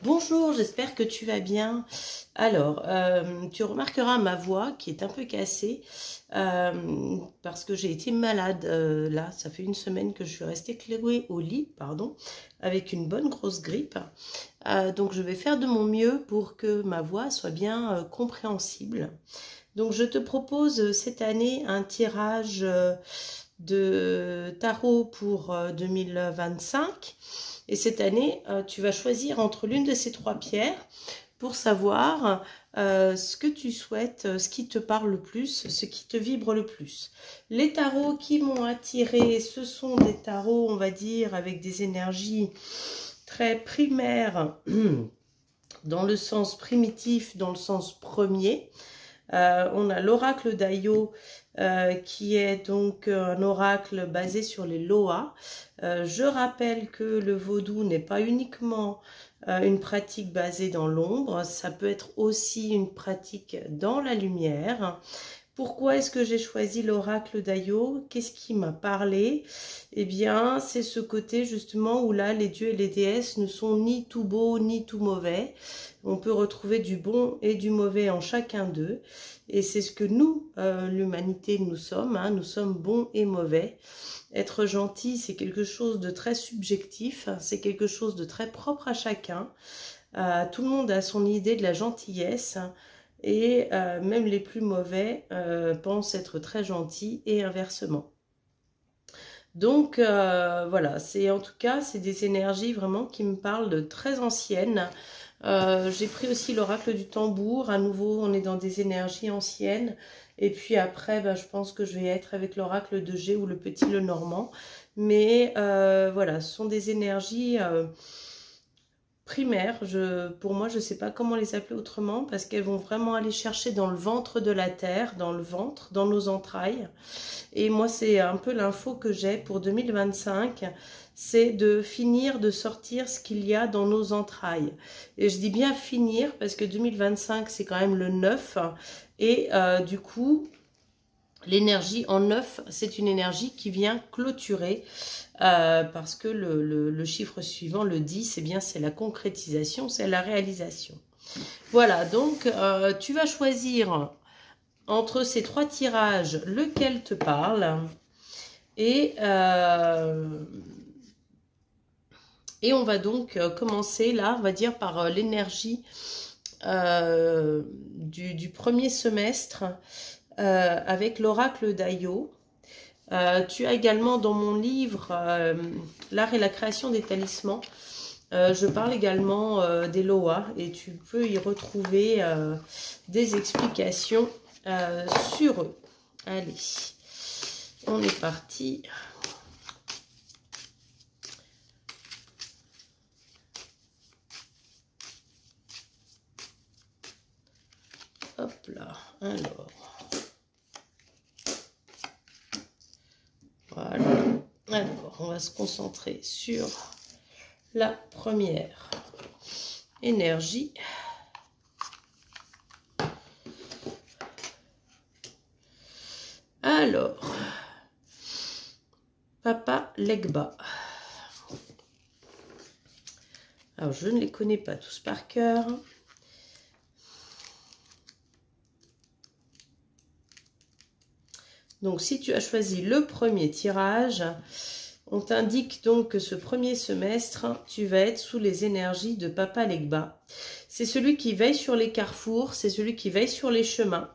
Bonjour, j'espère que tu vas bien. Alors, tu remarqueras ma voix qui est un peu cassée parce que j'ai été malade. Là, ça fait une semaine que je suis restée clouée au lit, pardon, avec une bonne grosse grippe. Donc, je vais faire de mon mieux pour que ma voix soit bien compréhensible. Donc, je te propose cette année un tirage de tarot pour 2025. Et cette année, tu vas choisir entre l'une de ces trois pierres pour savoir ce que tu souhaites, ce qui te parle le plus, ce qui te vibre le plus. Les tarots qui m'ont attiré, ce sont des tarots, on va dire, avec des énergies très primaires, dans le sens primitif, dans le sens premier. On a l'oracle d'Ayo qui est donc un oracle basé sur les Loas. Je rappelle que le vaudou n'est pas uniquement une pratique basée dans l'ombre, ça peut être aussi une pratique dans la lumière. Pourquoi est-ce que j'ai choisi l'oracle d'Ayo? Qu'est-ce qui m'a parlé? Eh bien, c'est ce côté justement où là, les dieux et les déesses ne sont ni tout beaux ni tout mauvais. On peut retrouver du bon et du mauvais en chacun d'eux. Et c'est ce que nous, l'humanité, nous sommes. Hein, nous sommes bons et mauvais. Être gentil, c'est quelque chose de très subjectif. C'est quelque chose de très propre à chacun. Tout le monde a son idée de la gentillesse. Et même les plus mauvais pensent être très gentils et inversement. Donc voilà, c'est en tout cas, c'est des énergies vraiment qui me parlent de très anciennes. J'ai pris aussi l'oracle du tambour. À nouveau, on est dans des énergies anciennes. Et puis après, je pense que je vais être avec l'oracle de G ou le petit Lenormand. Mais voilà, ce sont des énergies primaires. Pour moi, je ne sais pas comment les appeler autrement parce qu'elles vont vraiment aller chercher dans le ventre de la terre, dans le ventre, dans nos entrailles. Et moi, c'est un peu l'info que j'ai pour 2025, c'est de finir de sortir ce qu'il y a dans nos entrailles. Et je dis bien finir parce que 2025, c'est quand même le 9. Et du coup, l'énergie en 9, c'est une énergie qui vient clôturer parce que le chiffre suivant, le 10, eh bien, c'est la concrétisation, c'est la réalisation. Voilà, donc tu vas choisir entre ces trois tirages lequel te parle et on va donc commencer là, on va dire par l'énergie du premier semestre avec l'oracle d'Ayo. Tu as également dans mon livre L'art et la création des talismans. Je parle également des Loas et tu peux y retrouver des explications sur eux. Allez, on est parti. Hop là, alors. Voilà. Alors, on va se concentrer sur la première énergie. Alors, Papa Legba. Alors, je ne les connais pas tous par cœur. Donc, si tu as choisi le premier tirage, on t'indique donc que ce premier semestre, tu vas être sous les énergies de Papa Legba. C'est celui qui veille sur les carrefours, c'est celui qui veille sur les chemins,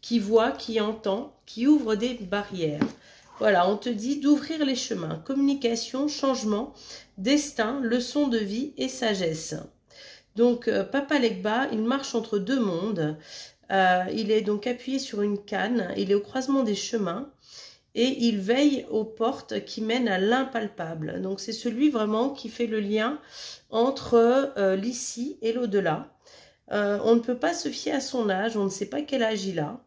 qui voit, qui entend, qui ouvre des barrières. Voilà, on te dit d'ouvrir les chemins. Communication, changement, destin, leçon de vie et sagesse. Donc, Papa Legba, il marche entre deux mondes. Il est donc appuyé sur une canne, il est au croisement des chemins et il veille aux portes qui mènent à l'impalpable. Donc c'est celui vraiment qui fait le lien entre l'ici et l'au-delà. On ne peut pas se fier à son âge, on ne sait pas quel âge il a.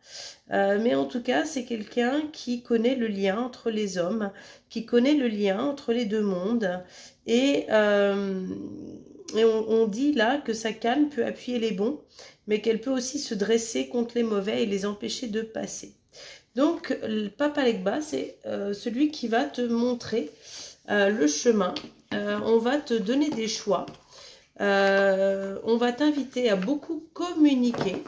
Mais en tout cas, c'est quelqu'un qui connaît le lien entre les hommes, qui connaît le lien entre les deux mondes. Et on dit là que sa canne peut appuyer les bons, mais qu'elle peut aussi se dresser contre les mauvais et les empêcher de passer. Donc, Papa Legba, c'est celui qui va te montrer le chemin. On va te donner des choix. On va t'inviter à beaucoup communiquer.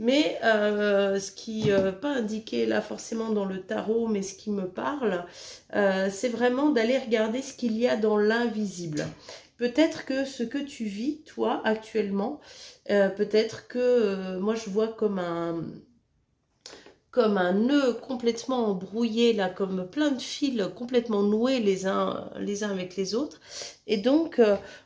Mais ce qui pas indiqué là forcément dans le tarot, mais ce qui me parle, c'est vraiment d'aller regarder ce qu'il y a dans l'invisible. Peut-être que ce que tu vis, toi, actuellement, peut-être que moi je vois comme un nœud complètement embrouillé, là, comme plein de fils complètement noués les uns avec les autres. Et donc,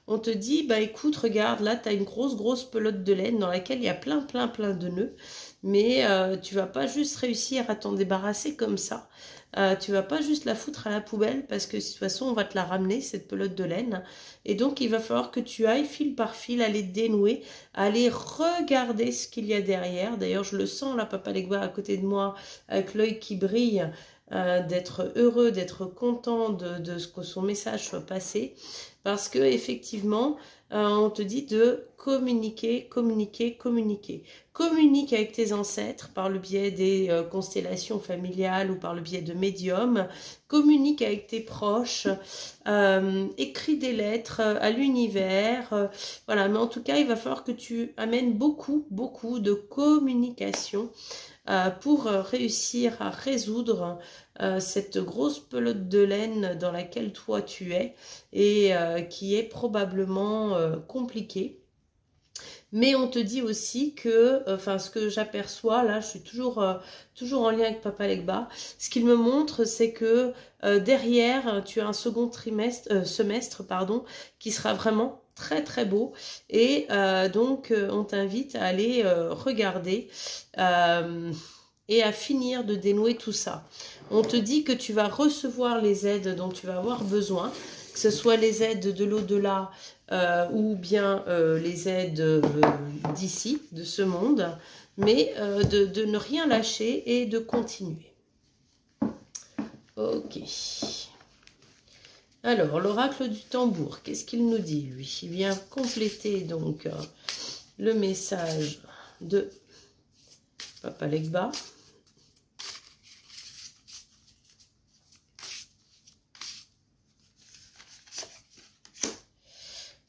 on te dit, bah écoute, regarde, là, tu as une grosse pelote de laine dans laquelle il y a plein de nœuds. Mais tu vas pas juste réussir à t'en débarrasser comme ça. Tu vas pas juste la foutre à la poubelle parce que de toute façon, on va te la ramener, cette pelote de laine. Et donc, il va falloir que tu ailles fil par fil, aller dénouer, aller regarder ce qu'il y a derrière. D'ailleurs, je le sens là, Papa Legba à côté de moi, avec l'œil qui brille, d'être heureux, d'être content de ce que son message soit passé. Parce que effectivement, on te dit de communiquer. Communique avec tes ancêtres par le biais des constellations familiales ou par le biais de médiums. Communique avec tes proches. Écris des lettres à l'univers. Voilà, mais en tout cas, il va falloir que tu amènes beaucoup de communication pour réussir à résoudre cette grosse pelote de laine dans laquelle toi tu es et qui est probablement compliquée. Mais on te dit aussi que, enfin ce que j'aperçois, là je suis toujours en lien avec Papa Legba, ce qu'il me montre c'est que derrière tu as un second semestre pardon, qui sera vraiment très beau et donc on t'invite à aller regarder et à finir de dénouer tout ça. On te dit que tu vas recevoir les aides dont tu vas avoir besoin, que ce soit les aides de l'au-delà ou bien les aides d'ici, de ce monde, mais de ne rien lâcher et de continuer. Ok. Alors, l'oracle du tambour, qu'est-ce qu'il nous dit, lui? Il vient compléter donc le message de Papa Legba.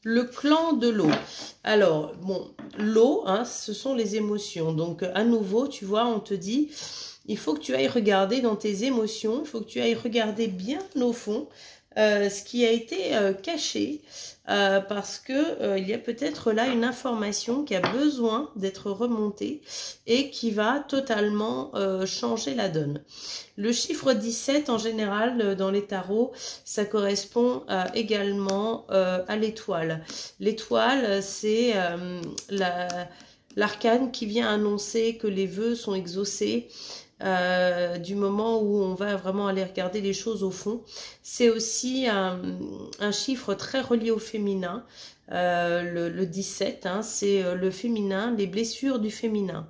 Le clan de l'eau. Alors, bon, l'eau, hein, ce sont les émotions. Donc, à nouveau, tu vois, on te dit, il faut que tu ailles regarder dans tes émotions, il faut que tu ailles regarder bien au fond ce qui a été caché, parce que il y a peut-être là une information qui a besoin d'être remontée et qui va totalement changer la donne. Le chiffre 17, en général, dans les tarots, ça correspond également à l'étoile. L'étoile, c'est l'arcane qui vient annoncer que les vœux sont exaucés, du moment où on va vraiment aller regarder les choses au fond. C'est aussi un chiffre très relié au féminin. Le 17, hein, c'est le féminin, les blessures du féminin.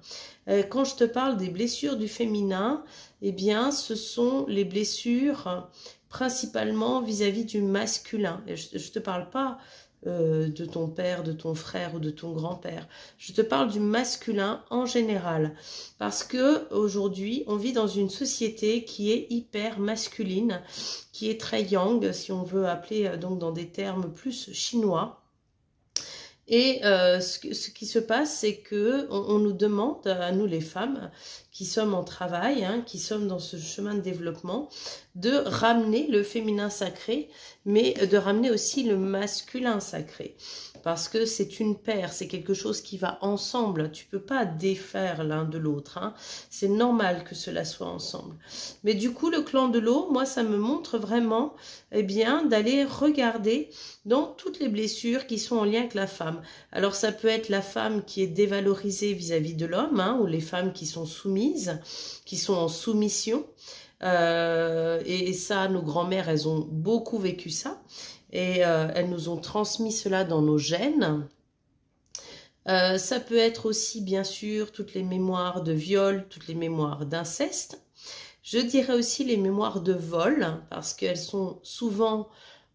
Quand je te parle des blessures du féminin, eh bien, ce sont les blessures principalement vis-à-vis du masculin. Et je ne te parle pas de ton père, de ton frère ou de ton grand-père. Je te parle du masculin en général. Parce que aujourd'hui, on vit dans une société qui est hyper masculine, qui est très yang, si on veut appeler donc dans des termes plus chinois. Et ce qui se passe, c'est que on nous demande, à nous les femmes, qui sommes en travail, hein, qui sommes dans ce chemin de développement, de ramener le féminin sacré, mais de ramener aussi le masculin sacré. Parce que c'est une paire, c'est quelque chose qui va ensemble. Tu peux pas défaire l'un de l'autre, hein. C'est normal que cela soit ensemble. Mais du coup, le clan de l'eau, moi, ça me montre vraiment, eh bien, d'aller regarder dans toutes les blessures qui sont en lien avec la femme. Alors, ça peut être la femme qui est dévalorisée vis-à-vis de l'homme, hein, ou les femmes qui sont soumises, qui sont en soumission. Et ça, nos grand-mères, elles ont beaucoup vécu ça. Et elles nous ont transmis cela dans nos gènes. Ça peut être aussi, bien sûr, toutes les mémoires de viol, toutes les mémoires d'inceste. Je dirais aussi les mémoires de vol, parce qu'elles sont souvent...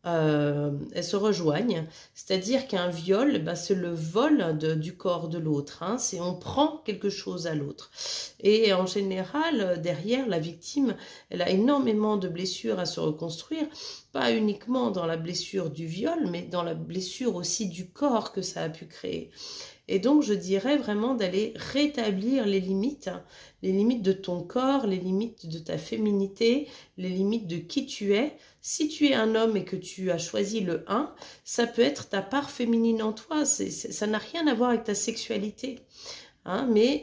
elles se rejoignent, c'est-à-dire qu'un viol, ben, c'est le vol du corps de l'autre, hein, c'est on prend quelque chose à l'autre. Et en général, derrière, la victime, elle a énormément de blessures à se reconstruire, pas uniquement dans la blessure du viol, mais dans la blessure aussi du corps que ça a pu créer. Et donc, je dirais vraiment d'aller rétablir les limites de ton corps, les limites de ta féminité, les limites de qui tu es. Si tu es un homme et que tu as choisi le 1, ça peut être ta part féminine en toi. Ça n'a rien à voir avec ta sexualité. Hein, mais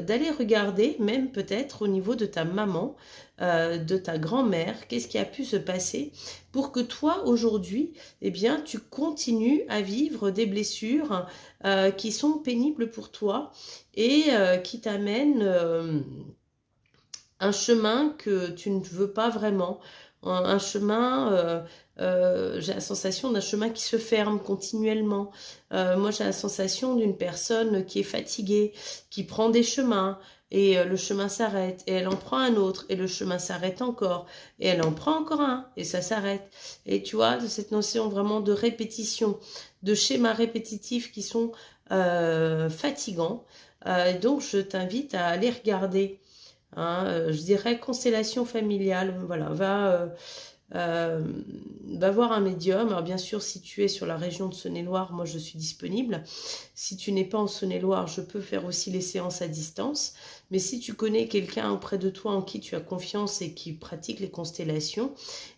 d'aller regarder, même peut-être au niveau de ta maman, de ta grand-mère, qu'est-ce qui a pu se passer pour que toi, aujourd'hui, eh bien, tu continues à vivre des blessures qui sont pénibles pour toi et qui t'amènent un chemin que tu ne veux pas vraiment, un chemin, j'ai la sensation d'un chemin qui se ferme continuellement. Moi, j'ai la sensation d'une personne qui est fatiguée, qui prend des chemins, et le chemin s'arrête, et elle en prend un autre, et le chemin s'arrête encore, et elle en prend encore un, et ça s'arrête. Et tu vois, de cette notion vraiment de répétition, de schémas répétitifs qui sont fatigants. Donc, je t'invite à aller regarder. Hein, je dirais constellation familiale, voilà, va voir un médium. Alors bien sûr, si tu es sur la région de Saône-et-Loire, moi je suis disponible. Si tu n'es pas en Saône-et-Loire, je peux faire aussi les séances à distance. Mais si tu connais quelqu'un auprès de toi en qui tu as confiance et qui pratique les constellations,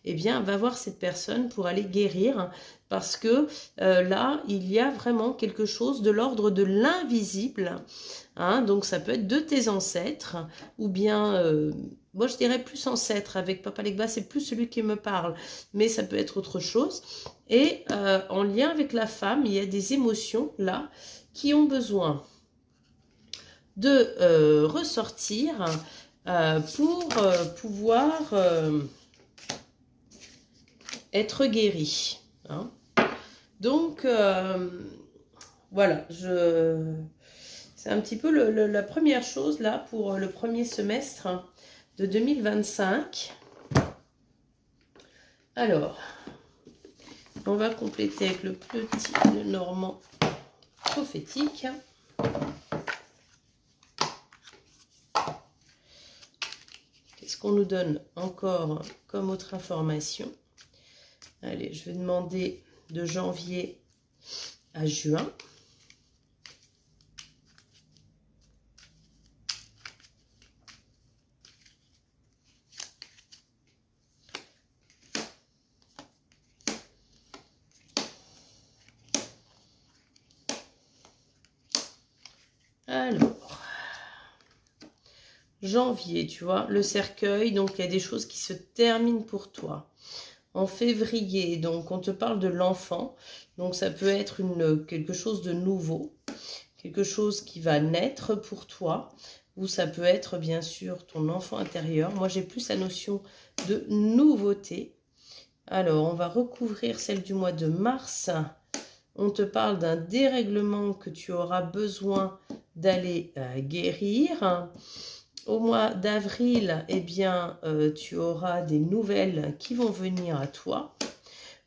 eh bien va voir cette personne pour aller guérir. Parce que là, il y a vraiment quelque chose de l'ordre de l'invisible. Hein, donc ça peut être de tes ancêtres ou bien... moi, je dirais plus ancêtre. Avec Papa Legba, c'est plus celui qui me parle. Mais ça peut être autre chose. Et en lien avec la femme, il y a des émotions, là, qui ont besoin de ressortir pour pouvoir être guéries. Hein. Donc, voilà. C'est un petit peu la première chose, là, pour le premier semestre de 2025. Alors, on va compléter avec le petit Normand prophétique. Qu'est-ce qu'on nous donne encore comme autre information? Allez, je vais demander de janvier à juin. Alors, janvier, tu vois, le cercueil, donc il y a des choses qui se terminent pour toi. En février, donc on te parle de l'enfant, donc ça peut être quelque chose de nouveau, quelque chose qui va naître pour toi, ou ça peut être bien sûr ton enfant intérieur. Moi j'ai plus la notion de nouveauté. Alors on va recouvrir celle du mois de mars. On te parle d'un dérèglement que tu auras besoin d'aller guérir. Au mois d'avril, eh bien, tu auras des nouvelles qui vont venir à toi.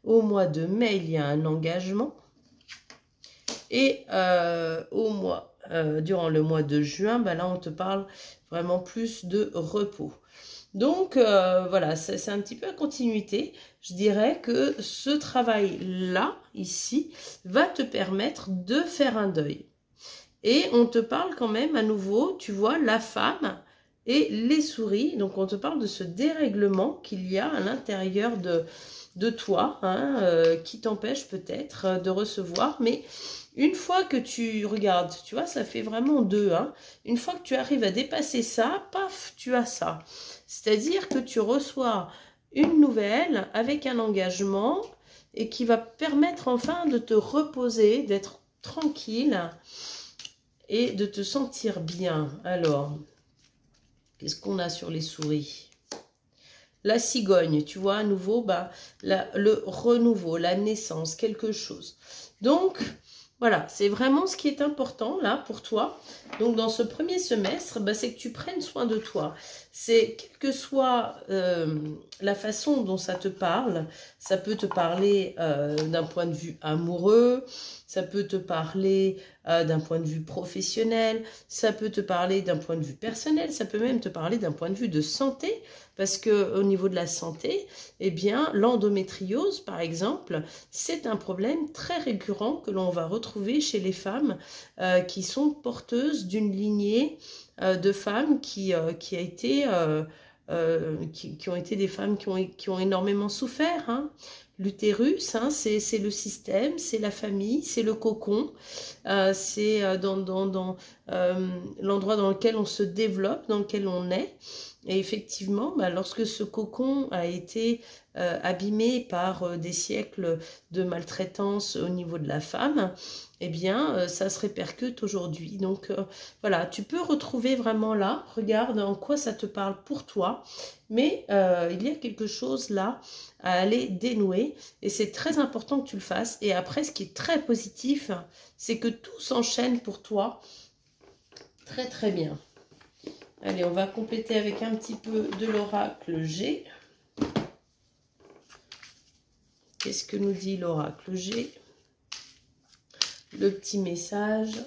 Au mois de mai, il y a un engagement. Et durant le mois de juin, ben là, on te parle vraiment plus de repos. Donc, voilà, c'est un petit peu la continuité. Je dirais que ce travail-là, ici, va te permettre de faire un deuil. Et on te parle quand même à nouveau, tu vois, la femme et les souris. Donc, on te parle de ce dérèglement qu'il y a à l'intérieur de toi, hein, qui t'empêche peut-être de recevoir. Mais une fois que tu regardes, tu vois, ça fait vraiment deux. Hein, une fois que tu arrives à dépasser ça, paf, tu as ça. C'est-à-dire que tu reçois une nouvelle avec un engagement et qui va permettre enfin de te reposer, d'être tranquille et de te sentir bien. Alors, qu'est-ce qu'on a sur les souris? La cigogne, tu vois, à nouveau, bah, le renouveau, la naissance, quelque chose. Donc, voilà, c'est vraiment ce qui est important là pour toi. Donc, dans ce premier semestre, bah, c'est que tu prennes soin de toi. C'est, quelle que soit la façon dont ça te parle, ça peut te parler d'un point de vue amoureux, ça peut te parler d'un point de vue professionnel, ça peut te parler d'un point de vue personnel, ça peut même te parler d'un point de vue de santé, parce que au niveau de la santé, eh bien, l'endométriose, par exemple, c'est un problème très récurrent que l'on va retrouver chez les femmes qui sont porteuses d'une lignée de femmes qui ont été des femmes qui ont énormément souffert, hein. L'utérus, hein, c'est le système, c'est la famille, c'est le cocon, c'est l'endroit dans lequel on se développe, dans lequel on est. Et effectivement, bah, lorsque ce cocon a été abîmé par des siècles de maltraitance au niveau de la femme, eh bien, ça se répercute aujourd'hui. Donc, voilà, tu peux retrouver vraiment là, regarde en quoi ça te parle pour toi, mais il y a quelque chose là à aller dénouer, et c'est très important que tu le fasses. Et après, ce qui est très positif, c'est que tout s'enchaîne pour toi très très bien. Allez, on va compléter avec un petit peu de l'oracle G. Qu'est-ce que nous dit l'oracle G? Le petit message.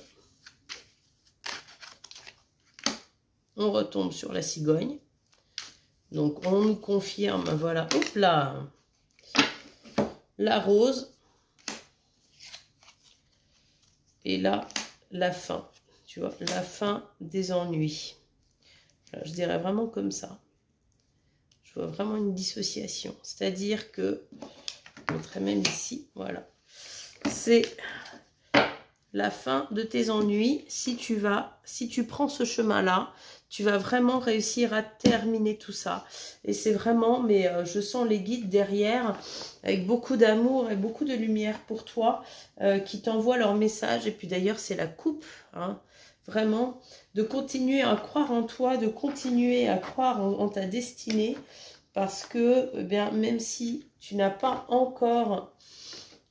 On retombe sur la cigogne. Donc, on nous confirme, voilà, hop là, la rose. Et là, la fin, tu vois, la fin des ennuis. Alors, je dirais vraiment comme ça. Je vois vraiment une dissociation. C'est-à-dire que, je mettrai même ici, voilà. C'est la fin de tes ennuis. Si tu prends ce chemin-là, tu vas vraiment réussir à terminer tout ça. Et c'est vraiment, mais je sens les guides derrière, avec beaucoup d'amour et beaucoup de lumière pour toi, qui t'envoient leur message. Et puis d'ailleurs, c'est la coupe, hein, vraiment, de continuer à croire en toi, de continuer à croire en ta destinée, parce que, eh bien, même si tu n'as pas encore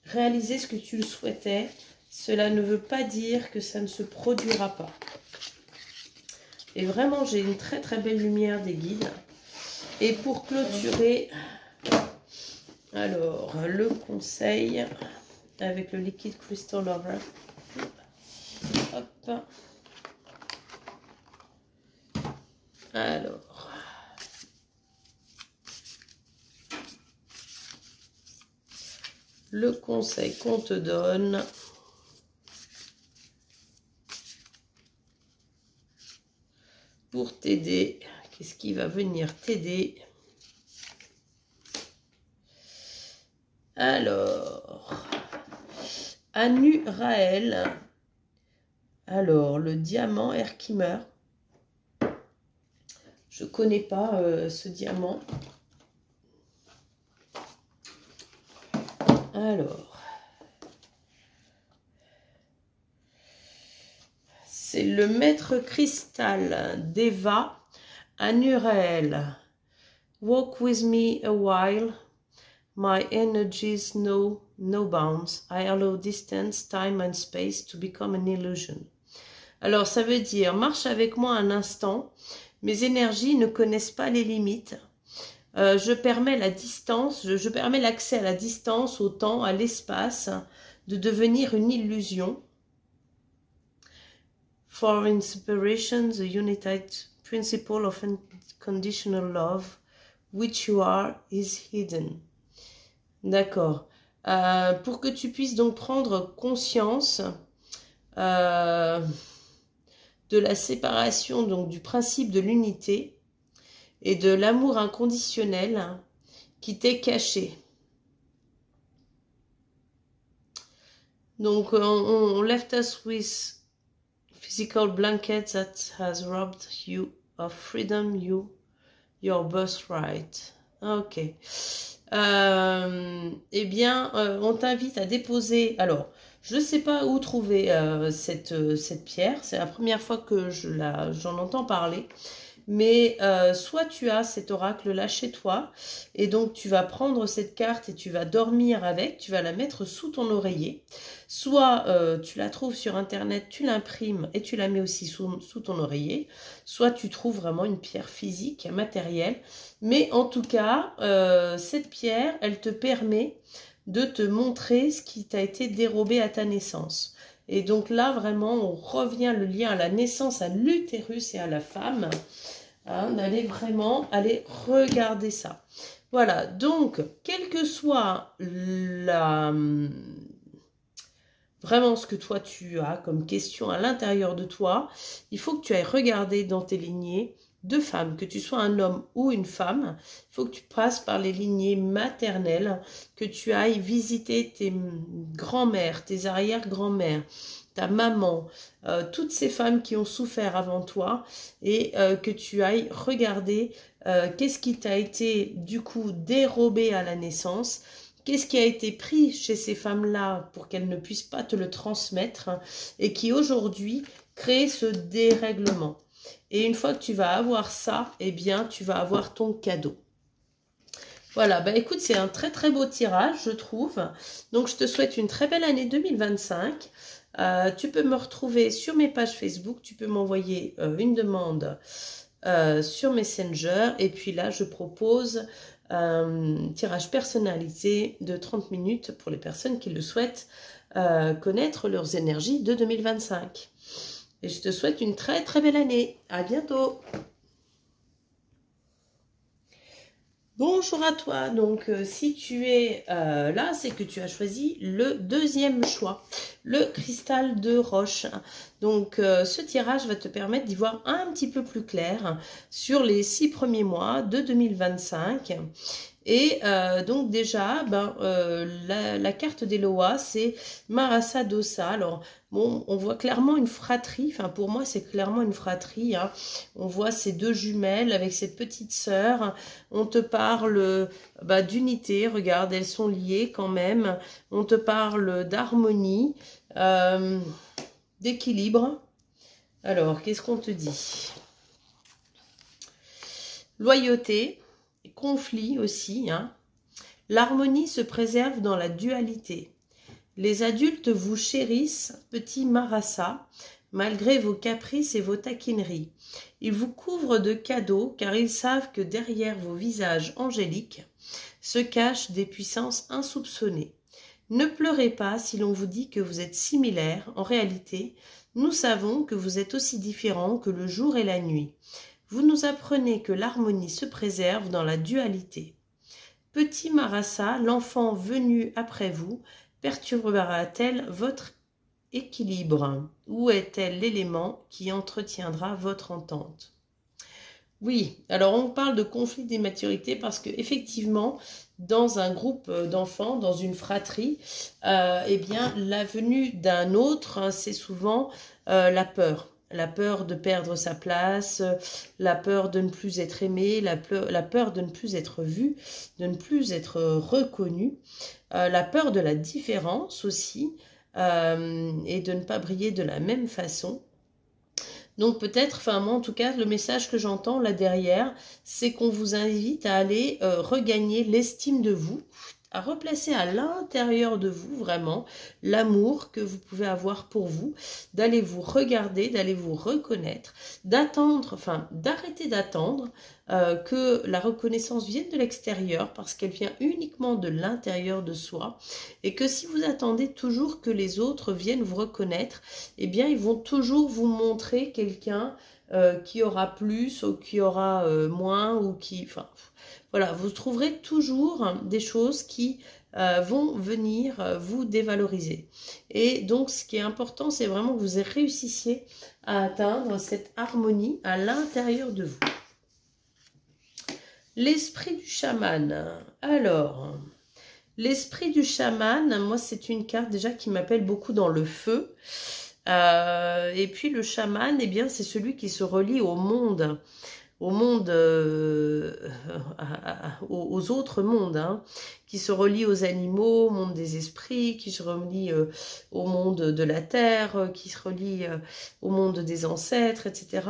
réalisé ce que tu le souhaitais, cela ne veut pas dire que ça ne se produira pas. Et vraiment, j'ai une très très belle lumière des guides. Et pour clôturer, alors, le conseil avec le liquide Crystal Lover. Hop. Alors, le conseil qu'on te donne. Pour t'aider, qu'est-ce qui va venir t'aider? Alors, Anu Raël. Alors, le diamant Herkimer. Je ne connais pas ce diamant. Alors, c'est le maître cristal d'Eva, Anu Raël. Walk with me a while. My energies know no bounds. I allow distance, time and space to become an illusion. Alors, ça veut dire, marche avec moi un instant. Mes énergies ne connaissent pas les limites. Je permets la distance, je permets l'accès à la distance, au temps, à l'espace, de devenir une illusion. For inspiration, the united principle of unconditional love, which you are, is hidden. D'accord. Pour que tu puisses donc prendre conscience de la séparation, donc du principe de l'unité et de l'amour inconditionnel qui t'est caché. Donc, on left us with physical blanket that has robbed you of freedom, your birthright. Ok. Eh bien, on t'invite à déposer... Alors, je ne sais pas où trouver cette pierre. C'est la première fois que j'en entends parler. Mais soit tu as cet oracle-là chez toi, et donc tu vas prendre cette carte et tu vas dormir avec, tu vas la mettre sous ton oreiller. Soit tu la trouves sur Internet, tu l'imprimes et tu la mets aussi sous ton oreiller. Soit tu trouves vraiment une pierre physique, matérielle. Mais en tout cas, cette pierre, elle te permet de te montrer ce qui t'a été dérobé à ta naissance. Et donc là, vraiment, on revient le lien à la naissance, à l'utérus et à la femme. Hein, d'aller vraiment aller regarder ça. Voilà, donc, quelle que soit vraiment ce que toi tu as comme question à l'intérieur de toi, il faut que tu ailles regarder dans tes lignées de femmes, que tu sois un homme ou une femme, il faut que tu passes par les lignées maternelles, que tu ailles visiter tes grands-mères, tes arrière-grand-mères, ta maman, toutes ces femmes qui ont souffert avant toi, et que tu ailles regarder qu'est-ce qui t'a été du coup dérobé à la naissance, qu'est-ce qui a été pris chez ces femmes-là pour qu'elles ne puissent pas te le transmettre, et qui aujourd'hui crée ce dérèglement. Et une fois que tu vas avoir ça, eh bien, tu vas avoir ton cadeau. Voilà, bah écoute, c'est un très très beau tirage, je trouve. Donc, je te souhaite une très belle année 2025. Tu peux me retrouver sur mes pages Facebook, tu peux m'envoyer une demande sur Messenger. Et puis là, je propose un tirage personnalisé de 30 minutes pour les personnes qui le souhaitent connaître leurs énergies de 2025. Et je te souhaite une très très belle année. À bientôt. Bonjour à toi. Donc, si tu es là, c'est que tu as choisi le deuxième choix, le cristal de roche. Donc, ce tirage va te permettre d'y voir un petit peu plus clair sur les 6 premiers mois de 2025. Et donc déjà, la carte d'Eloa, c'est Marasa Dosa. Alors, bon, on voit clairement une fratrie. Enfin, pour moi, c'est clairement une fratrie. Hein. On voit ces deux jumelles avec cette petite sœur. On te parle d'unité. Regarde, elles sont liées quand même. On te parle d'harmonie, d'équilibre. Alors, qu'est-ce qu'on te dit? Loyauté. Conflit aussi, hein. L'harmonie se préserve dans la dualité. Les adultes vous chérissent, petit Marasa, malgré vos caprices et vos taquineries. Ils vous couvrent de cadeaux car ils savent que derrière vos visages angéliques se cachent des puissances insoupçonnées. Ne pleurez pas si l'on vous dit que vous êtes similaires. En réalité, nous savons que vous êtes aussi différents que le jour et la nuit. Vous nous apprenez que l'harmonie se préserve dans la dualité. Petit Marasa, l'enfant venu après vous, perturbera-t-elle votre équilibre? Où est-elle l'élément qui entretiendra votre entente? Oui, alors on parle de conflit d'immaturité parce que effectivement, dans un groupe d'enfants, dans une fratrie, eh bien, la venue d'un autre, c'est souvent la peur. La peur de perdre sa place, la peur de ne plus être aimé, la peur de ne plus être vu, de ne plus être reconnu, la peur de la différence aussi, et de ne pas briller de la même façon. Donc peut-être, enfin moi en tout cas, le message que j'entends là derrière, c'est qu'on vous invite à aller regagner l'estime de vous, à replacer à l'intérieur de vous vraiment l'amour que vous pouvez avoir pour vous, d'aller vous regarder, d'aller vous reconnaître, d'attendre, enfin d'arrêter d'attendre que la reconnaissance vienne de l'extérieur parce qu'elle vient uniquement de l'intérieur de soi et que si vous attendez toujours que les autres viennent vous reconnaître, eh bien ils vont toujours vous montrer quelqu'un qui aura plus ou qui aura moins ou qui... Enfin, voilà, vous trouverez toujours des choses qui vont venir vous dévaloriser. Et donc, ce qui est important, c'est vraiment que vous réussissiez à atteindre cette harmonie à l'intérieur de vous. L'esprit du chaman. Alors, l'esprit du chaman, moi, c'est une carte déjà qui m'appelle beaucoup dans le feu. Et puis, le chaman, eh bien, c'est celui qui se relie au monde. Aux autres mondes, hein, qui se relient aux animaux, au monde des esprits, qui se relient au monde de la terre, qui se relient au monde des ancêtres, etc.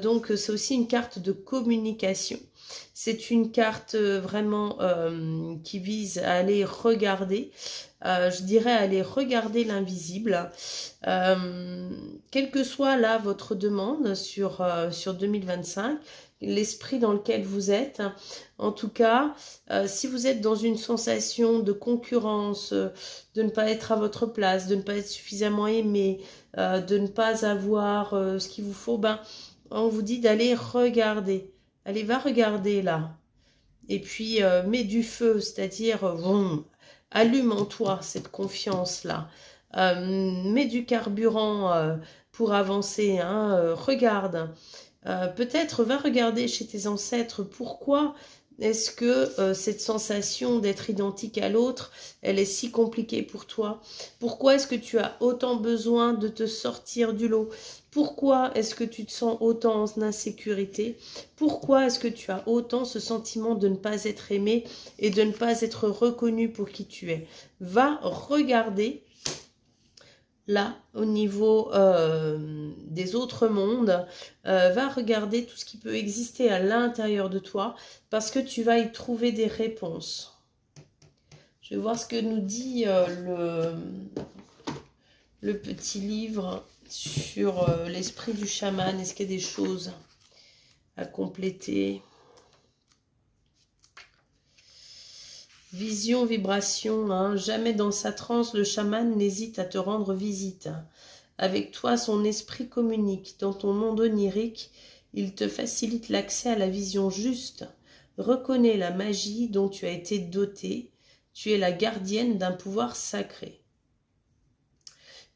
Donc c'est aussi une carte de communication. C'est une carte vraiment qui vise à aller regarder, je dirais aller regarder l'invisible. Quelle que soit là votre demande sur 2025, l'esprit dans lequel vous êtes. En tout cas, si vous êtes dans une sensation de concurrence, de ne pas être à votre place, de ne pas être suffisamment aimé, de ne pas avoir ce qu'il vous faut, ben, on vous dit d'aller regarder. Allez, va regarder là. Et puis, mets du feu, c'est-à-dire, allume en toi cette confiance-là. Mets du carburant pour avancer. Hein, regarde. Peut-être va regarder chez tes ancêtres pourquoi est-ce que cette sensation d'être identique à l'autre, elle est si compliquée pour toi? Pourquoi est-ce que tu as autant besoin de te sortir du lot? Pourquoi est-ce que tu te sens autant en insécurité? Pourquoi est-ce que tu as autant ce sentiment de ne pas être aimé et de ne pas être reconnu pour qui tu es? Va regarder là, au niveau des autres mondes, va regarder tout ce qui peut exister à l'intérieur de toi, parce que tu vas y trouver des réponses. Je vais voir ce que nous dit le petit livre sur l'esprit du chaman. Est-ce qu'il y a des choses à compléter? Vision, vibration, hein. Jamais dans sa transe, le chaman n'hésite à te rendre visite. Avec toi, son esprit communique. Dans ton monde onirique, il te facilite l'accès à la vision juste. Reconnais la magie dont tu as été dotée. Tu es la gardienne d'un pouvoir sacré.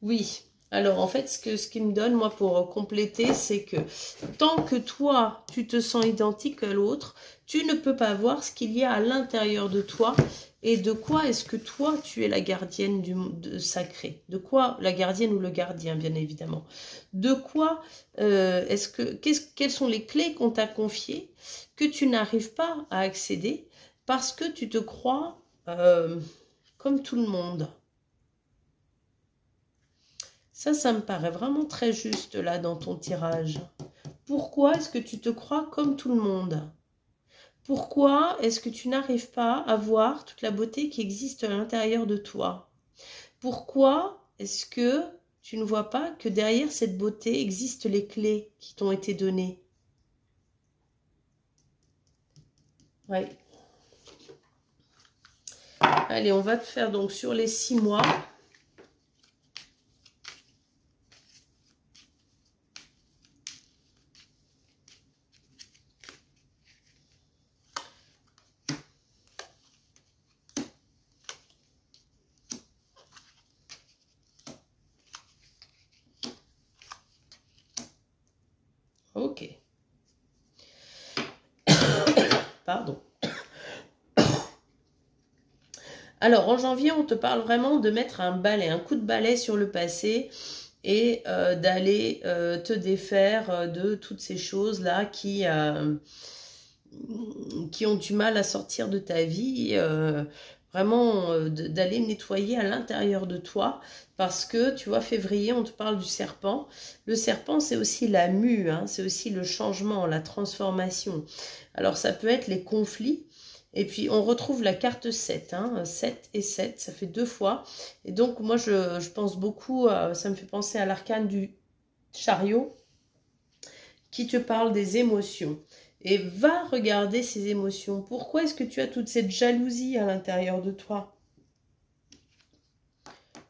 Oui. Alors, en fait, ce qui me donne, moi, pour compléter, c'est que tant que toi, tu te sens identique à l'autre, tu ne peux pas voir ce qu'il y a à l'intérieur de toi et de quoi est-ce que toi, tu es la gardienne du sacré. De quoi, la gardienne ou le gardien, bien évidemment. De quoi, quelles sont les clés qu'on t'a confiées que tu n'arrives pas à accéder parce que tu te crois comme tout le monde. Ça me paraît vraiment très juste là dans ton tirage. Pourquoi est-ce que tu te crois comme tout le monde? Pourquoi est-ce que tu n'arrives pas à voir toute la beauté qui existe à l'intérieur de toi? Pourquoi est-ce que tu ne vois pas que derrière cette beauté existent les clés qui t'ont été données? Ouais. Allez, on va te faire donc sur les 6 mois. Ok. Pardon. Alors, en janvier, on te parle vraiment de mettre un balai, un coup de balai sur le passé et d'aller te défaire de toutes ces choses-là qui ont du mal à sortir de ta vie. Vraiment, d'aller nettoyer à l'intérieur de toi. Parce que, tu vois, février, on te parle du serpent. Le serpent, c'est aussi la mue, hein, c'est aussi le changement, la transformation. Alors, ça peut être les conflits. Et puis, on retrouve la carte 7, hein, 7 et 7, ça fait 2 fois. Et donc, moi, je pense beaucoup, ça me fait penser à l'arcane du chariot qui te parle des émotions. Et va regarder ces émotions. Pourquoi est-ce que tu as toute cette jalousie à l'intérieur de toi?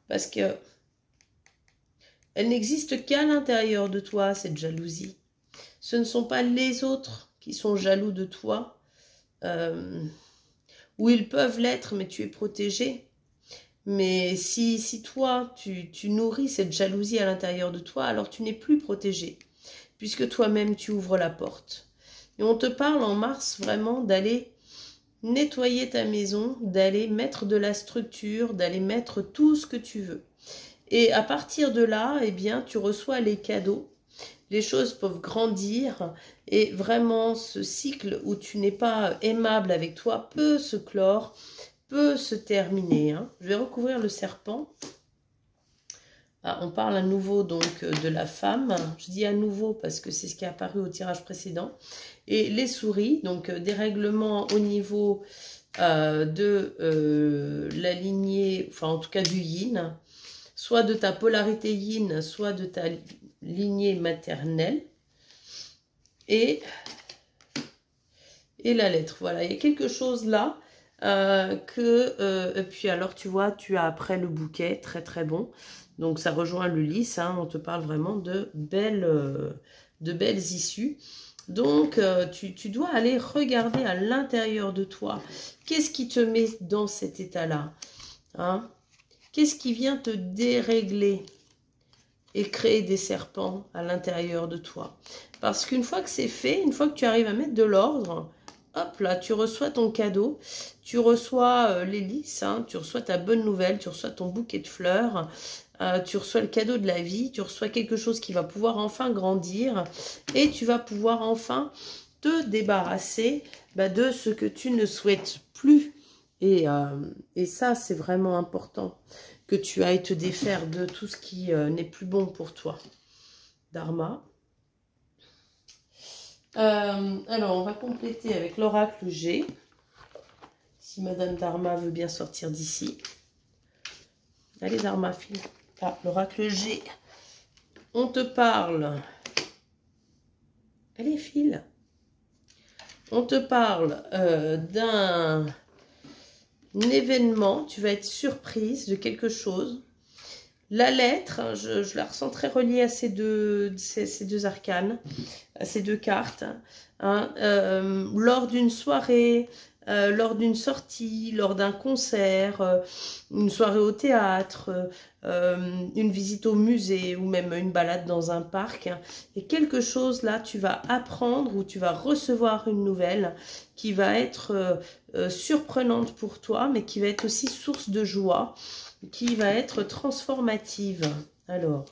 Parce que elle n'existe qu'à l'intérieur de toi, cette jalousie. Ce ne sont pas les autres qui sont jaloux de toi. Ou ils peuvent l'être, mais tu es protégé. Mais si toi, tu nourris cette jalousie à l'intérieur de toi, alors tu n'es plus protégé. Puisque toi-même, tu ouvres la porte. Et on te parle en mars vraiment d'aller nettoyer ta maison, d'aller mettre de la structure, d'aller mettre tout ce que tu veux. Et à partir de là, eh bien, tu reçois les cadeaux. Les choses peuvent grandir et vraiment ce cycle où tu n'es pas aimable avec toi peut se clore, peut se terminer. Hein. Je vais recouvrir le serpent. Ah, on parle à nouveau donc de la femme. Je dis à nouveau parce que c'est ce qui est apparu au tirage précédent. Et les souris, donc des règlements au niveau de la lignée, enfin en tout cas du yin, soit de ta polarité yin, soit de ta lignée maternelle. Et et la lettre. Voilà, il y a quelque chose là et puis alors tu vois, tu as après le bouquet, très très bon. Donc ça rejoint le lys, hein, on te parle vraiment de belles issues. Donc tu dois aller regarder à l'intérieur de toi. Qu'est-ce qui te met dans cet état-là, hein? Qu'est-ce qui vient te dérégler et créer des serpents à l'intérieur de toi? Parce qu'une fois que c'est fait, une fois que tu arrives à mettre de l'ordre, hop là, tu reçois ton cadeau, tu reçois les lys, hein, tu reçois ta bonne nouvelle, tu reçois ton bouquet de fleurs, tu reçois le cadeau de la vie, tu reçois quelque chose qui va pouvoir enfin grandir et tu vas pouvoir enfin te débarrasser de ce que tu ne souhaites plus. Et ça, c'est vraiment important que tu ailles te défaire de tout ce qui n'est plus bon pour toi. Dharma. Alors, on va compléter avec l'oracle G. Si Madame Dharma veut bien sortir d'ici. Allez, Dharma, file. Ah, l'oracle G. On te parle. Allez, file. On te parle d'un événement. Tu vas être surprise de quelque chose. La lettre, je la ressens très reliée à ces deux arcanes, à ces deux cartes. Hein, lors d'une soirée, lors d'une sortie, lors d'un concert, une soirée au théâtre, une visite au musée ou même une balade dans un parc. Et quelque chose là, tu vas apprendre ou tu vas recevoir une nouvelle qui va être surprenante pour toi, mais qui va être aussi source de joie, qui va être transformative. Alors,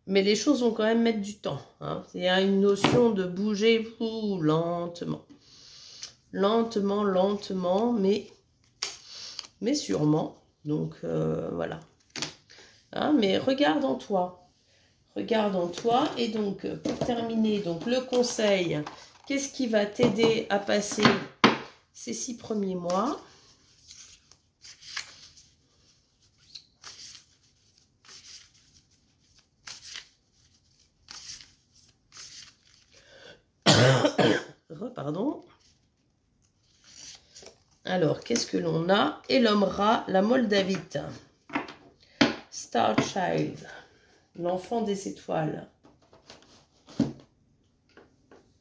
mais les choses vont quand même mettre du temps. Hein. Il y a une notion de bouger lentement. Lentement, lentement, mais sûrement. Donc, voilà. Hein, mais regarde en toi. Regarde en toi. Et donc, pour terminer, donc le conseil, qu'est-ce qui va t'aider à passer ces 6 premiers mois? Pardon. Alors, qu'est-ce que l'on a? Et l'homme rat, la Moldavite. Star Child, l'enfant des étoiles.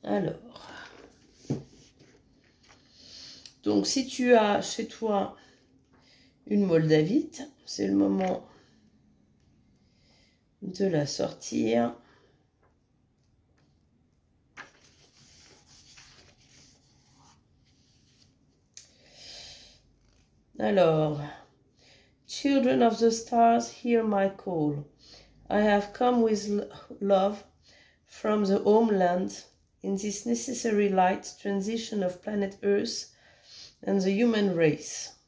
Alors, donc si tu as chez toi une Moldavite, c'est le moment de la sortir. Alors, Children of the stars, hear my call. I have come with love from the homeland in this necessary light transition of planet Earth and the human race.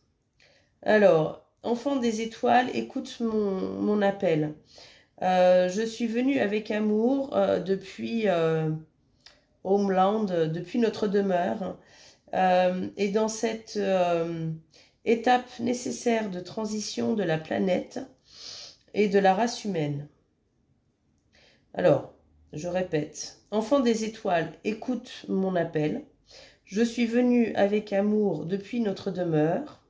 Alors, enfant des étoiles, écoute mon appel. Je suis venue avec amour depuis Homeland, depuis notre demeure. Et dans cette étape nécessaire de transition de la planète et de la race humaine. Alors, je répète, enfant des étoiles, écoute mon appel. Je suis venue avec amour depuis notre demeure.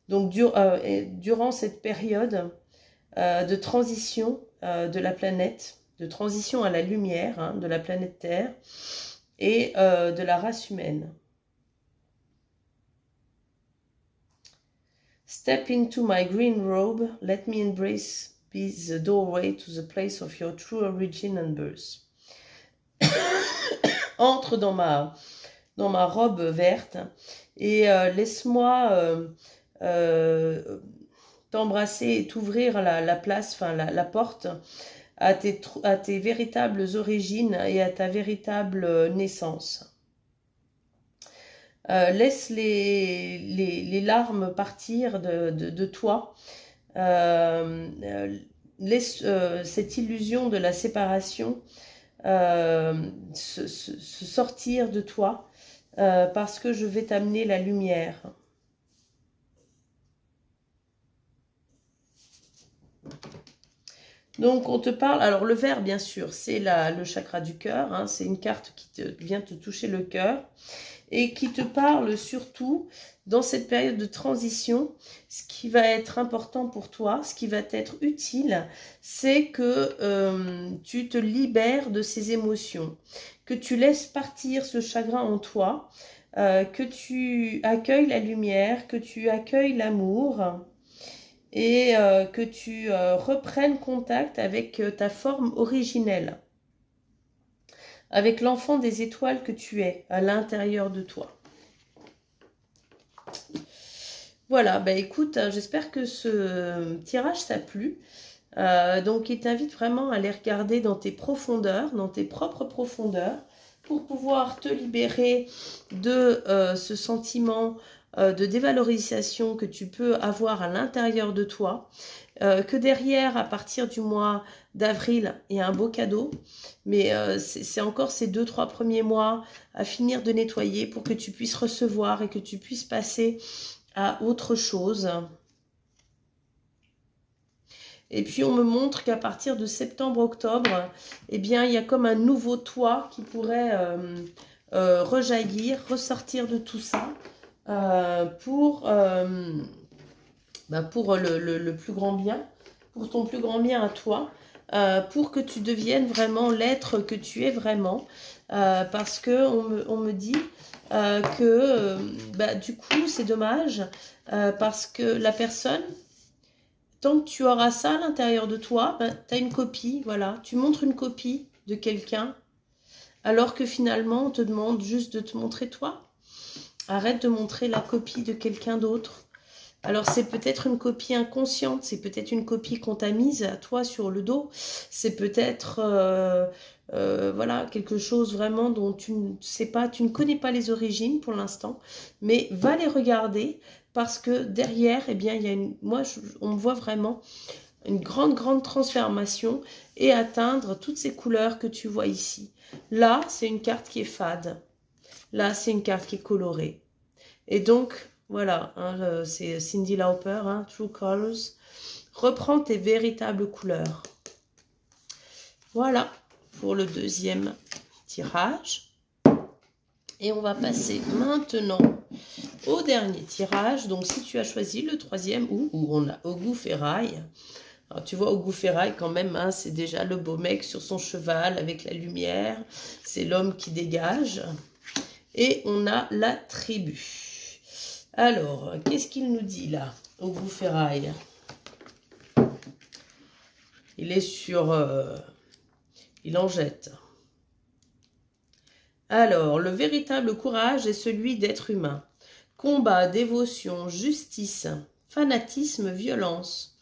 Donc, durant cette période de transition de la planète, de transition à la lumière, hein, de la planète Terre et de la race humaine. Step into my green robe, let me embrace be the doorway to the place of your true origin and birth. Entre dans ma robe verte et laisse-moi t'embrasser et t'ouvrir la place, enfin la porte à tes véritables origines et à ta véritable naissance. Laisse les larmes partir de toi. Laisse cette illusion de la séparation se sortir de toi parce que je vais t'amener la lumière. Donc, on te parle... Alors, le vert, bien sûr, c'est le chakra du cœur. Hein, c'est une carte qui vient te toucher le cœur et qui te parle surtout dans cette période de transition. Ce qui va être important pour toi, ce qui va t'être utile, c'est que tu te libères de ces émotions, que tu laisses partir ce chagrin en toi, que tu accueilles la lumière, que tu accueilles l'amour et que tu reprennes contact avec ta forme originelle, avec l'enfant des étoiles que tu es à l'intérieur de toi. Voilà, bah écoute, j'espère que ce tirage t'a plu. Donc, il t'invite vraiment à aller regarder dans tes profondeurs, dans tes propres profondeurs, pour pouvoir te libérer de ce sentiment de dévalorisation que tu peux avoir à l'intérieur de toi. Que derrière, à partir du mois d'avril, il y a un beau cadeau. Mais c'est encore ces 2-3 premiers mois à finir de nettoyer pour que tu puisses recevoir et que tu puisses passer à autre chose. Et puis, on me montre qu'à partir de septembre-octobre, eh bien, il y a comme un nouveau toi qui pourrait rejaillir, ressortir de tout ça pour le plus grand bien, pour ton plus grand bien à toi, pour que tu deviennes vraiment l'être que tu es vraiment. Parce que on me dit que du coup, c'est dommage parce que la personne... Tant que tu auras ça à l'intérieur de toi, tu as une copie, voilà. Tu montres une copie de quelqu'un, alors que finalement, on te demande juste de te montrer toi. Arrête de montrer la copie de quelqu'un d'autre. Alors, c'est peut-être une copie inconsciente, c'est peut-être une copie qu'on t'a mise à toi sur le dos. C'est peut-être, voilà, quelque chose vraiment dont tu ne sais pas, tu ne connais pas les origines pour l'instant, mais va les regarder. Parce que derrière, eh bien, il y a on me voit vraiment une grande transformation et atteindre toutes ces couleurs que tu vois ici. Là, c'est une carte qui est fade. Là, c'est une carte qui est colorée. Et donc, voilà, hein, c'est Cyndi Lauper, hein, True Colors. Reprends tes véritables couleurs. Voilà pour le deuxième tirage. Et on va passer maintenant au dernier tirage. Donc, si tu as choisi le troisième, où on a Ogou Ferraille. Alors, tu vois, Ogou Ferraille, quand même, hein, c'est déjà le beau mec sur son cheval avec la lumière. C'est l'homme qui dégage. Et on a la tribu. Alors, qu'est-ce qu'il nous dit, là, Ogou Ferraille? Il est sur... il en jette. Alors, le véritable courage est celui d'être humain. Combat, dévotion, justice, fanatisme, violence.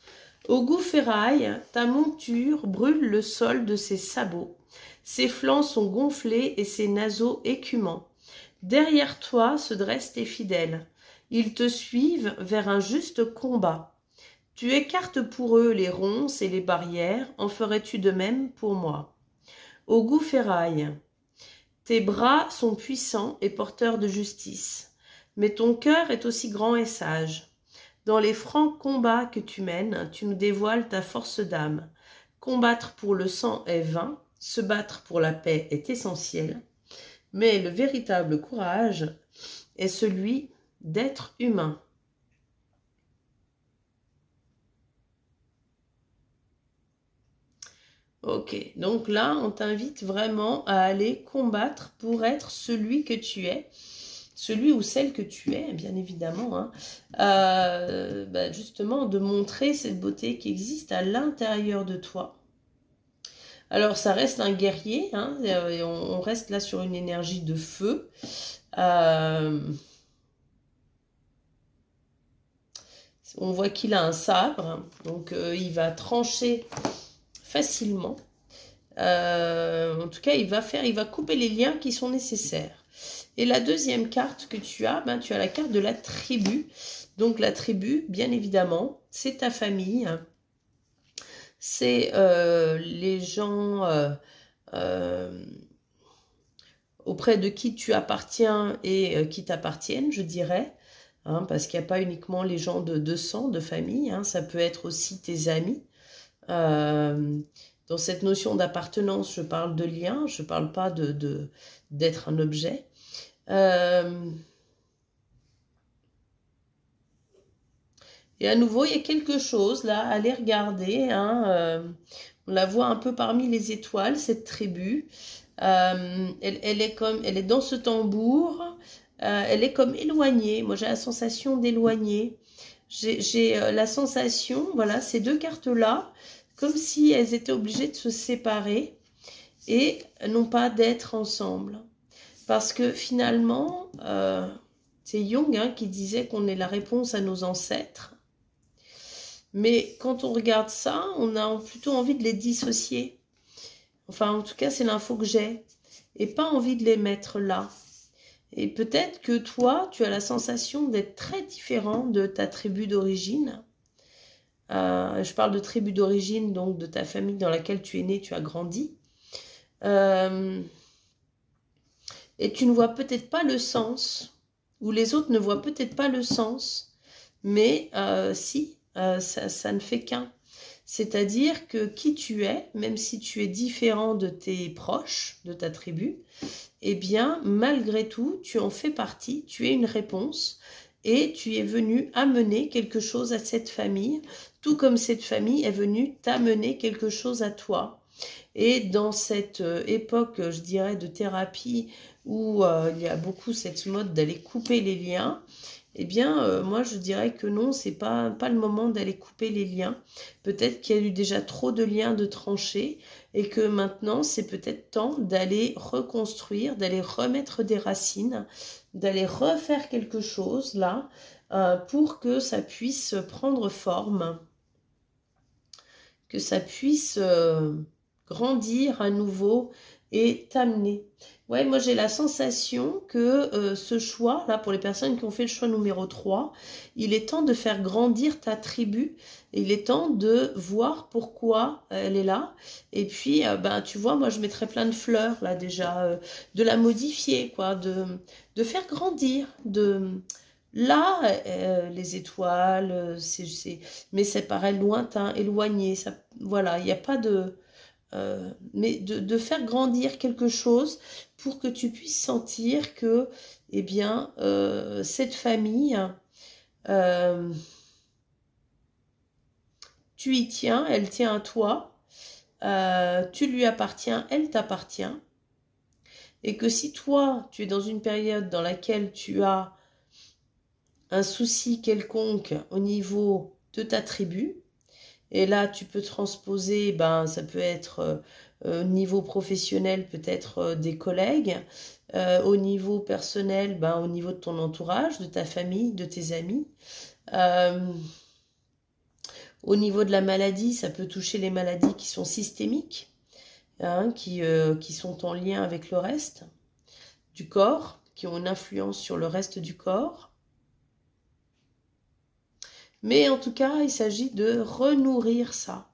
Ogou Ferraille, ta monture brûle le sol de ses sabots. Ses flancs sont gonflés et ses naseaux écumants. Derrière toi se dressent tes fidèles. Ils te suivent vers un juste combat. Tu écartes pour eux les ronces et les barrières, en ferais-tu de même pour moi? Ogou Ferraille, tes bras sont puissants et porteurs de justice, mais ton cœur est aussi grand et sage. Dans les francs combats que tu mènes, tu nous dévoiles ta force d'âme. Combattre pour le sang est vain, se battre pour la paix est essentiel, mais le véritable courage est celui d'être humain. Ok, donc là, on t'invite vraiment à aller combattre pour être celui que tu es, celui ou celle que tu es, bien évidemment, hein. Justement, de montrer cette beauté qui existe à l'intérieur de toi. Alors, ça reste un guerrier, hein, et on reste là sur une énergie de feu. On voit qu'il a un sabre, donc il va trancher facilement. En tout cas, il va couper les liens qui sont nécessaires. Et la deuxième carte que tu as, tu as la carte de la tribu. Donc la tribu, bien évidemment, c'est ta famille. C'est les gens auprès de qui tu appartiens et qui t'appartiennent, je dirais. Hein, parce qu'il n'y a pas uniquement les gens de sang, de famille. Hein, ça peut être aussi tes amis. Dans cette notion d'appartenance, je parle de lien, je ne parle pas d'être un objet. Et à nouveau, il y a quelque chose là, allez regarder. Hein, on la voit un peu parmi les étoiles, cette tribu. Elle est dans ce tambour. Elle est comme éloignée. Moi, j'ai la sensation d'éloigner. J'ai la sensation, voilà, ces deux cartes-là, comme si elles étaient obligées de se séparer et non pas d'être ensemble. Parce que finalement, c'est Jung hein, qui disait qu'on est la réponse à nos ancêtres. Mais quand on regarde ça, on a plutôt envie de les dissocier. Enfin, en tout cas, c'est l'info que j'ai. Et pas envie de les mettre là. Et peut-être que toi, tu as la sensation d'être très différent de ta tribu d'origine. Je parle de tribu d'origine, donc de ta famille dans laquelle tu es né, tu as grandi. Et tu ne vois peut-être pas le sens, ou les autres ne voient peut-être pas le sens, mais si, ça ne fait qu'un. C'est-à-dire que qui tu es, même si tu es différent de tes proches, de ta tribu, eh bien, malgré tout, tu en fais partie, tu es une réponse et tu es venu amener quelque chose à cette famille, tout comme cette famille est venue t'amener quelque chose à toi. Et dans cette époque, je dirais, de thérapie où il y a beaucoup cette mode d'aller couper les liens, eh bien, moi, je dirais que non, c'est pas le moment d'aller couper les liens. Peut-être qu'il y a eu déjà trop de liens de tranchés et que maintenant, c'est peut-être temps d'aller reconstruire, d'aller remettre des racines, d'aller refaire quelque chose, là, pour que ça puisse prendre forme, que ça puisse grandir à nouveau et t'amener. Ouais, moi j'ai la sensation que ce choix, là, pour les personnes qui ont fait le choix numéro 3, il est temps de faire grandir ta tribu. Il est temps de voir pourquoi elle est là. Et puis, ben, tu vois, moi je mettrais plein de fleurs, là, déjà, de la modifier, quoi, de faire grandir, Là, les étoiles, mais ça paraît lointain, éloigné, ça, voilà, il n'y a pas de... mais de faire grandir quelque chose pour que tu puisses sentir que, eh bien, cette famille, tu y tiens, elle tient à toi, tu lui appartiens, elle t'appartient, et que si toi, tu es dans une période dans laquelle tu as un souci quelconque au niveau de ta tribu, et là, tu peux transposer, ben, ça peut être au niveau professionnel, peut-être des collègues, au niveau personnel, ben, au niveau de ton entourage, de ta famille, de tes amis. Au niveau de la maladie, ça peut toucher les maladies qui sont systémiques, hein, qui sont en lien avec le reste du corps, qui ont une influence sur le reste du corps. Mais en tout cas, il s'agit de renourrir ça.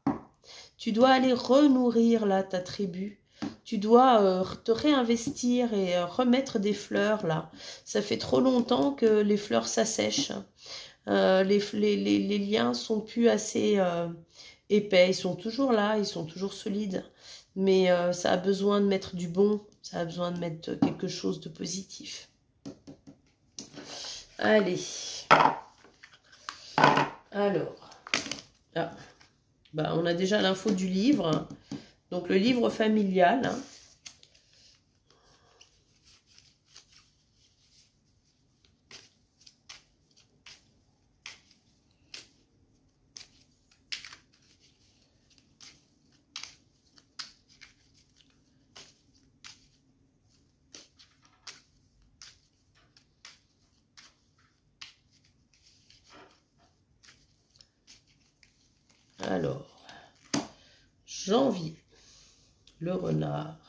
Tu dois aller renourrir là ta tribu. Tu dois te réinvestir et remettre des fleurs là. Ça fait trop longtemps que les fleurs s'assèchent. Les liens sont plus assez épais. Ils sont toujours là, ils sont toujours solides. Mais ça a besoin de mettre du bon. Ça a besoin de mettre quelque chose de positif. Allez. Alors, ah, bah, on a déjà l'info du livre, donc le livre familial. Hein. Alors, janvier, le renard.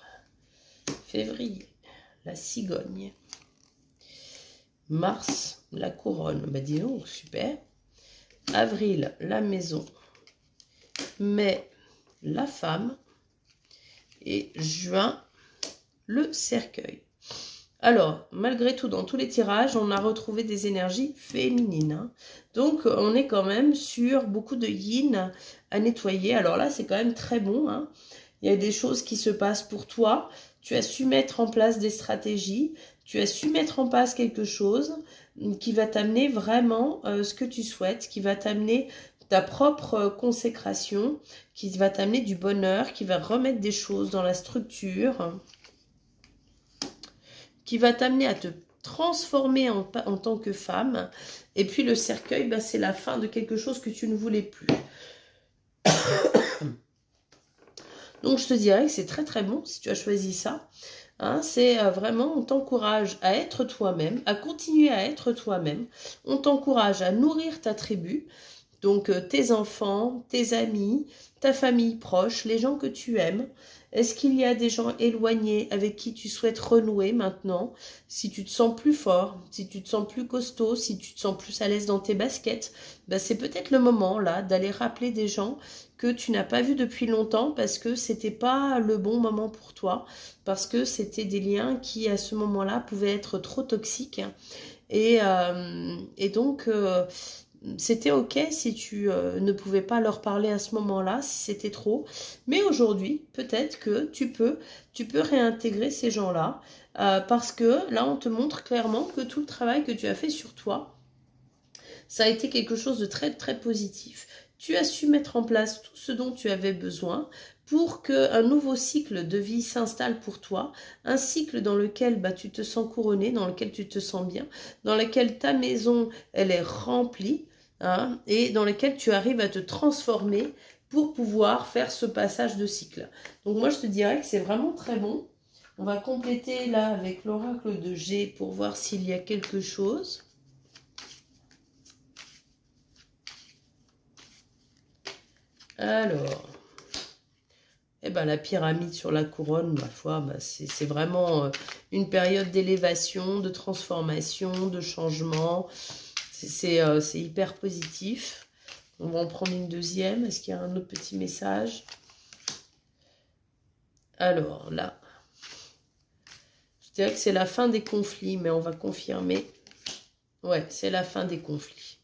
Février, la cigogne. Mars, la couronne. Bah dis donc, super. Avril, la maison. Mai, la femme. Et juin, le cercueil. Alors, malgré tout, dans tous les tirages, on a retrouvé des énergies féminines. Hein. Donc, on est quand même sur beaucoup de yin à nettoyer. Alors là, c'est quand même très bon. Hein. Il y a des choses qui se passent pour toi. Tu as su mettre en place des stratégies. Tu as su mettre en place quelque chose qui va t'amener vraiment ce que tu souhaites, qui va t'amener ta propre consécration, qui va t'amener du bonheur, qui va remettre des choses dans la structure, qui va t'amener à te transformer en tant que femme. Et puis le cercueil, bah, c'est la fin de quelque chose que tu ne voulais plus. Donc je te dirais que c'est très très bon si tu as choisi ça. Hein, c'est vraiment, on t'encourage à être toi-même, à continuer à être toi-même. On t'encourage à nourrir ta tribu. Donc tes enfants, tes amis, ta famille proche, les gens que tu aimes. Est-ce qu'il y a des gens éloignés avec qui tu souhaites renouer maintenant? Si tu te sens plus fort, si tu te sens plus costaud, si tu te sens plus à l'aise dans tes baskets, ben c'est peut-être le moment là d'aller rappeler des gens que tu n'as pas vus depuis longtemps parce que c'était pas le bon moment pour toi, parce que c'était des liens qui à ce moment-là pouvaient être trop toxiques. Et donc c'était ok si tu ne pouvais pas leur parler à ce moment-là, si c'était trop. Mais aujourd'hui, peut-être que tu peux réintégrer ces gens-là parce que là, on te montre clairement que tout le travail que tu as fait sur toi, ça a été quelque chose de très, très positif. Tu as su mettre en place tout ce dont tu avais besoin pour qu'un nouveau cycle de vie s'installe pour toi, un cycle dans lequel bah, tu te sens couronné, dans lequel tu te sens bien, dans lequel ta maison, elle est remplie, hein, et dans lequel tu arrives à te transformer pour pouvoir faire ce passage de cycle. Donc moi, je te dirais que c'est vraiment très bon. On va compléter là avec l'oracle de G pour voir s'il y a quelque chose. Alors, eh ben, la pyramide sur la couronne, ma foi, bah, c'est vraiment une période d'élévation, de transformation, de changement. C'est hyper positif. On va en prendre une deuxième. Est-ce qu'il y a un autre petit message? Alors, là, je dirais que c'est la fin des conflits, mais on va confirmer. Ouais, c'est la fin des conflits.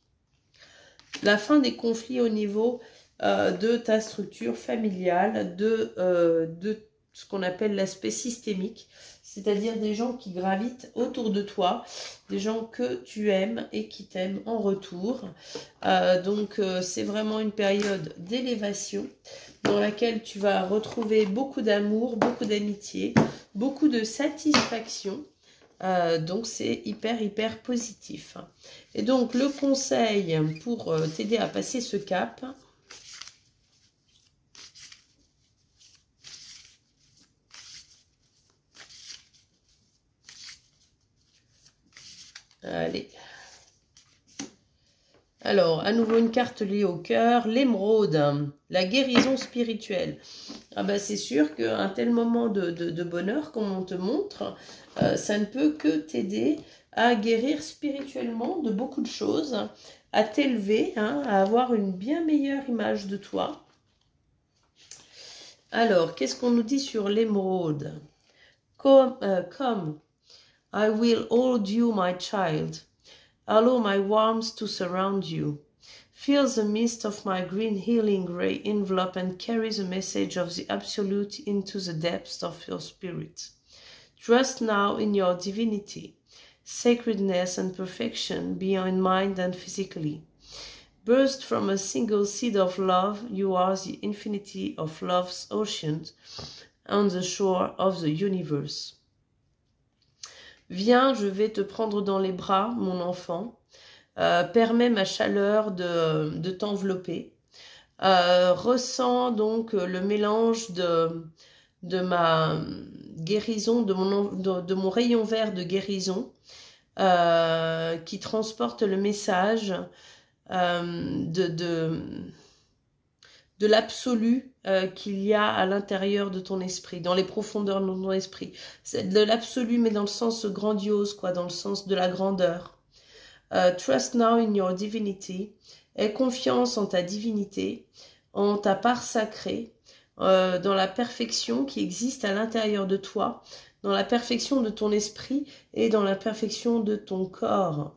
La fin des conflits au niveau de ta structure familiale, de ce qu'on appelle l'aspect systémique, c'est-à-dire des gens qui gravitent autour de toi, des gens que tu aimes et qui t'aiment en retour. Donc c'est vraiment une période d'élévation dans laquelle tu vas retrouver beaucoup d'amour, beaucoup d'amitié, beaucoup de satisfaction. Donc c'est hyper positif. Et donc le conseil pour t'aider à passer ce cap, allez. Alors, à nouveau une carte liée au cœur, l'émeraude, la guérison spirituelle. Ah ben, c'est sûr qu'un tel moment de bonheur, comme on te montre, ça ne peut que t'aider à guérir spirituellement de beaucoup de choses, à t'élever, hein, à avoir une bien meilleure image de toi. Alors, qu'est-ce qu'on nous dit sur l'émeraude? Come, I will hold you, my child. Allow my warmth to surround you. Feel the mist of my green healing ray envelop and carry the message of the Absolute into the depths of your spirit. Trust now in your divinity, sacredness and perfection beyond mind and physically. Burst from a single seed of love, you are the infinity of love's oceans on the shore of the universe. Viens, je vais te prendre dans les bras, mon enfant. Permets ma chaleur de t'envelopper. Ressens donc le mélange de ma guérison, de mon rayon vert de guérison qui transporte le message de l'absolu qu'il y a à l'intérieur de ton esprit, dans les profondeurs de ton esprit. C'est de l'absolu, mais dans le sens grandiose, quoi, dans le sens de la grandeur. Trust now in your divinity. Aie confiance en ta divinité, en ta part sacrée, dans la perfection qui existe à l'intérieur de toi, dans la perfection de ton esprit et dans la perfection de ton corps.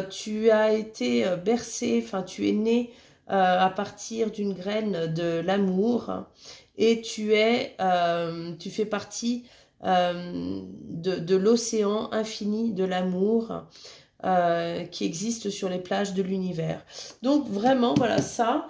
Tu as été bercé, enfin tu es né à partir d'une graine de l'amour et tu fais partie de l'océan infini de l'amour qui existe sur les plages de l'univers. Donc vraiment, voilà ça,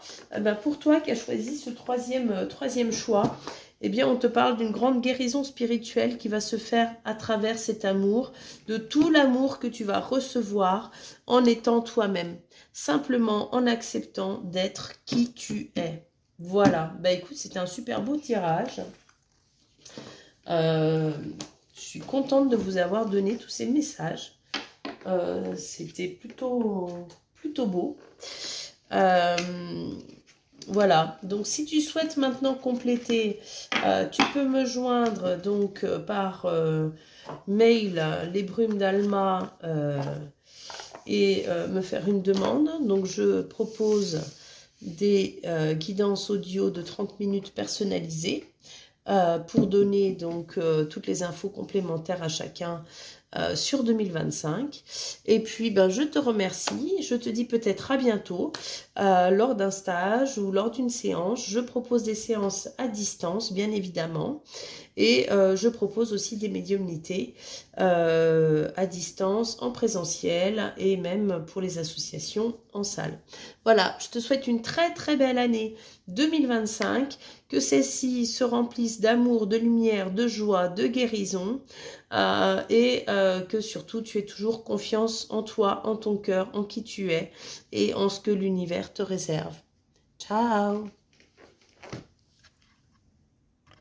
pour toi qui as choisi ce troisième choix, eh bien on te parle d'une grande guérison spirituelle qui va se faire à travers cet amour, de tout l'amour que tu vas recevoir en étant toi-même, simplement en acceptant d'être qui tu es. Voilà, écoute, c'était un super beau tirage. Je suis contente de vous avoir donné tous ces messages. C'était plutôt beau. Voilà, donc si tu souhaites maintenant compléter, tu peux me joindre donc par mail lesbrumes d'Alma et me faire une demande. Donc je propose des guidances audio de 30 minutes personnalisées pour donner donc toutes les infos complémentaires à chacun sur 2025. Et puis, je te remercie. Je te dis peut-être à bientôt lors d'un stage ou lors d'une séance. Je propose des séances à distance, bien évidemment. Et je propose aussi des médiumnités à distance, en présentiel et même pour les associations en salle. Voilà, je te souhaite une très très belle année 2025, que celle-ci se remplisse d'amour, de lumière, de joie, de guérison et que surtout tu aies toujours confiance en toi, en ton cœur, en qui tu es et en ce que l'univers te réserve. Ciao!